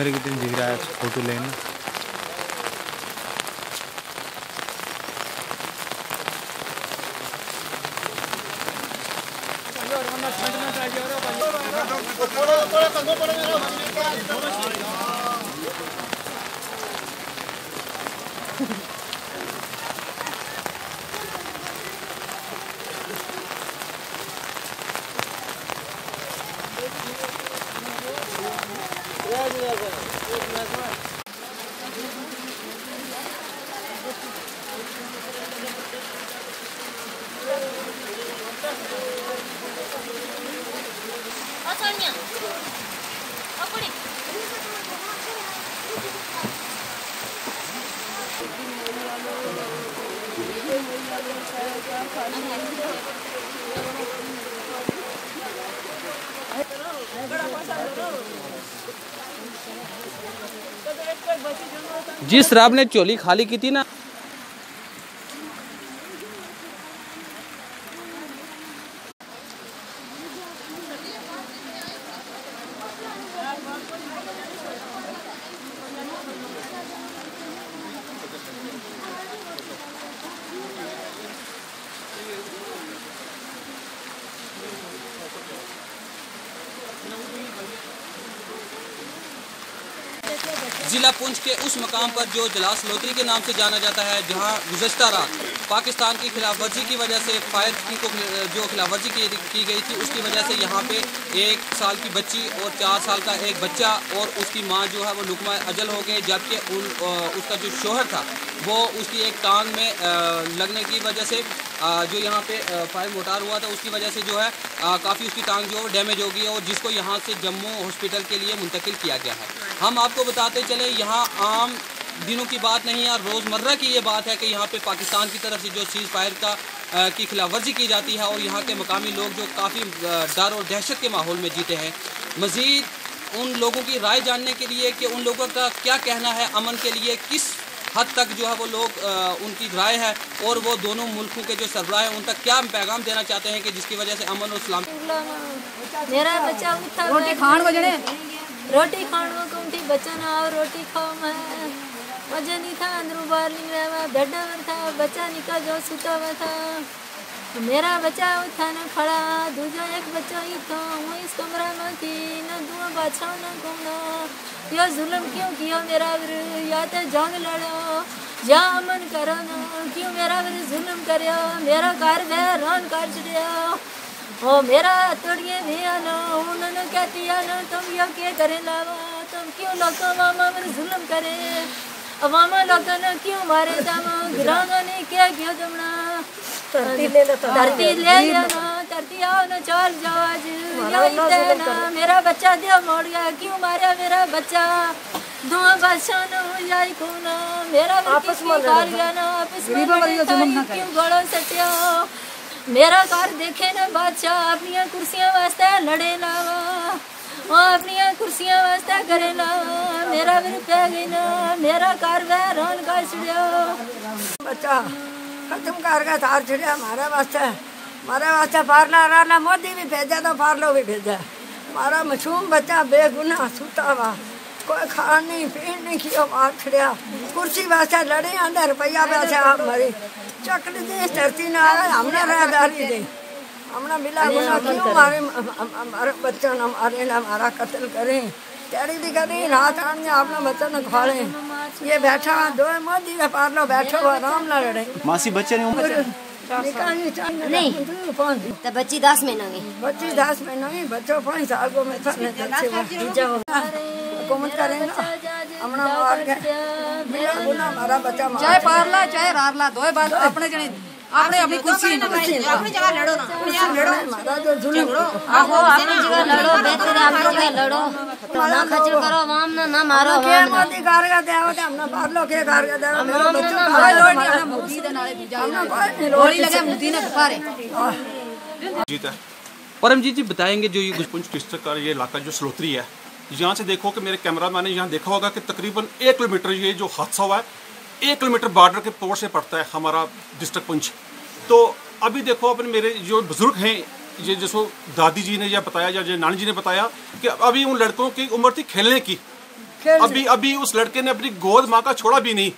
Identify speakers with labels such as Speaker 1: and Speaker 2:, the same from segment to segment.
Speaker 1: मेरे कितने दिख रहा है फोटो लेना।
Speaker 2: जिस शराब ने चोली खाली की थी ना, जिला पुंछ के उस मकाम पर जो जलास लोतरी के नाम से जाना जाता है, जहां गुज़श्ता रात पाकिस्तान की खिलाफवर्जी की वजह से फायर को जो खिलाफवर्जी की गई थी, उसकी वजह से यहां पे 1 साल की बच्ची और 4 साल का एक बच्चा और उसकी मां जो है वो लुकमा अजल हो गए, जबकि उसका जो शोहर था वो उसकी एक टांग में लगने की वजह से जो यहाँ पे फायर मोटार हुआ था, उसकी वजह से जो है काफ़ी उसकी टांग जो डैमेज हो गई और जिसको यहाँ से जम्मू हॉस्पिटल के लिए मुंतकिल किया गया है। हम आपको बताते चले, यहाँ आम दिनों की बात नहीं है, रोज़मर्रा की ये बात है कि यहाँ पे पाकिस्तान की तरफ से जो सीज़ फायर की खिलाफवर्जी की जाती है और यहाँ के मकामी लोग जो काफ़ी डर और दहशत के माहौल में जीते हैं। मज़ीद उन लोगों की राय जानने के लिए कि उन लोगों का क्या कहना है अमन के लिए, किस हद तक जो है वो लोग उनकी राय है और वो दोनों मुल्कों के जो सरबराह हैं उन तक क्या पैगाम देना चाहते हैं कि जिसकी वजह से अमन और इस्लाम।
Speaker 3: मेरा बच्चा उठा रोटी खान बजने रोटी खान वो कौन थी बच्चा ना और रोटी खाओ मैं मजा नहीं था, अंदर बाहर नहीं रहा, बेड में था, बच्चा निकल जो सुता हुआ था। मेरा बच्चा उठा न खड़ा, दूजा एक बच्चा ही था, वो इस कमरा में थी, न दुआ बादशाह न घूमना। यो जुल्म क्यों किया मेरा वर, या तो जंग लड़ो या अमन करो ना, क्यों मेरा वर जुल्म करियो, मेरा घर वैरान कर छड़िया। ओ मेरा तोड़िए भी आना, उन्होंने कहती आना तुम यो क्या करे लावा, तुम क्यों लोगों मामा वर जुल्म करे, अवामा लोगों ने क्यों मारे दामा, गिरांगा ने क्या किया तुमना, धरती ले लिया ना, धरती आओ ना चल जाओ आज, ना मेरा बच्चा दिया मोड़ गया, क्यों मारा मेरा बच्चा, धुआं बादशाह न हो जाए को ना, मेरा आपस में घर गया ना, आपस में क्यों गोड़ो सटिया, मेरा घर देखे ना बादशाह, अपनी कुर्सियां वास्ते लड़े लावा, अपनी कुर्सियां वास्ते करे लावा, मेरा भी पै गई ना, मेरा घर वैरान कर छड़िया।
Speaker 4: बच्चा खत्म कर तार छिड़िया हमारे वास्ते फारला राला मोदी भी भेजा तो फारलो भी भेजा। हमारा मासूम बच्चा बेगुनाह सुता हुआ, कोई खान नहीं पीन नहीं किया, मार छिड़िया, कुर्सी वास्ते लड़े, आंधे रुपया वास्ते आप मरी, चक्र दे धरती न आए, हमने राहदारी दे, हमने बिला गुना क्यों हमारे बच्चों ने मारे ना, हमारा कत्ल करें, तेरी भी करें, रात आने अपना बच्चा न खाड़े, ये बैठा दो मोदी का पार लो, बैठो आराम ना लड़े।
Speaker 5: मासी बच्चे ने उम्र
Speaker 3: नहीं तो बच्ची 10 महीना की,
Speaker 4: बच्ची 10 महीना की, बच्चों 5 साल को में हुकूमत करेगा, हमने मार के बिला गुना हमारा बच्चा मार,
Speaker 6: चाहे पारला चाहे रारला, दो बात अपने जने आपने अपनी कुर्सी अपनी जगह लड़ो ना,
Speaker 4: लड़ो हमारा जो जुल्म
Speaker 3: आहो अपनी जगह लड़ो, बेहतर है अपनी जगह लड़ो, ना खचर करो वाम ना मारो वाम ना,
Speaker 4: मोदी कार का देव ते हमने पार लो के कार का देव मेरा बच्चा
Speaker 6: हमें लोड नहीं, हमने मुद्दी दे नाले दूजा गोली लगे मुद्दी ने फारे
Speaker 5: जीता।
Speaker 2: परमजीत जी बताएंगे जो ये
Speaker 5: पुंछ डिस्ट्रिक्ट का ये इलाका जो सलोत्री है, यहाँ से देखो कि मेरे कैमरा मैंने यहाँ देखा होगा कि तकरीबन 1 किलोमीटर ये जो हादसा हुआ है 1 किलोमीटर बॉर्डर के पोर से पड़ता है हमारा डिस्ट्रिक्ट पुंछ। तो अभी देखो अपने मेरे जो बुजुर्ग हैं, ये जैसो दादी जी ने या बताया या नानी जी ने बताया कि अभी उन लड़कों की उम्र थी खेलने की, अभी उस लड़के ने अपनी गोद माँ का छोड़ा भी नहीं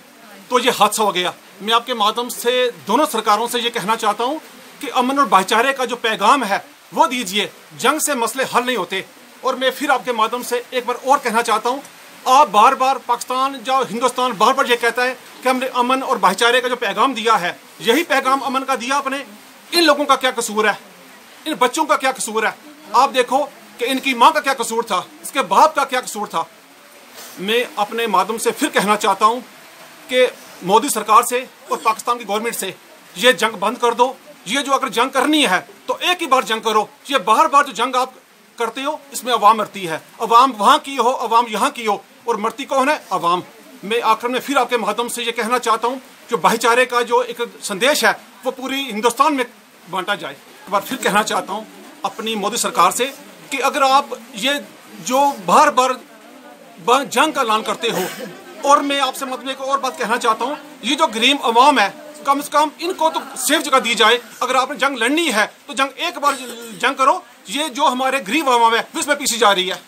Speaker 5: तो ये हादसा हो गया। मैं आपके माध्यम से दोनों सरकारों से ये कहना चाहता हूँ कि अमन और भाईचारे का जो पैगाम है वो दीजिए। जंग से मसले हल नहीं होते। और मैं फिर आपके माध्यम से एक बार और कहना चाहता हूँ, आप बार बार पाकिस्तान या हिंदुस्तान बार बार ये कहता है कि हमने अमन और भाईचारे का जो पैगाम दिया है, यही पैगाम अमन का दिया आपने। इन लोगों का क्या कसूर है? इन बच्चों का क्या कसूर है? आप देखो कि इनकी माँ का क्या कसूर था, इसके बाप का क्या कसूर था। मैं अपने माध्यम से फिर कहना चाहता हूँ कि मोदी सरकार से और पाकिस्तान की गवर्नमेंट से ये जंग बंद कर दो। ये जो अगर जंग करनी है तो एक ही बार जंग करो। ये बार बार जो जंग आप करते हो इसमें अवाम मरती है। अवाम वहाँ की हो, अवाम यहाँ की हो, और मरती कौन है? अवाम। मैं आखिर में फिर आपके माध्यम से ये कहना चाहता हूँ जो भाईचारे का जो एक संदेश है वो पूरी हिंदुस्तान में बांटा जाए। एक बार फिर कहना चाहता हूँ अपनी मोदी सरकार से कि अगर आप ये जो बार बार जंग का ऐलान करते हो, और मैं आपसे मतलब एक और बात कहना चाहता हूँ, ये जो गरीब अवाम है कम से कम इनको तो सेफ जगह दी जाए। अगर आपने जंग लड़नी है तो जंग एक बार जंग करो। ये जो हमारे गरीब अवाम है इसमें पीछे जा रही है।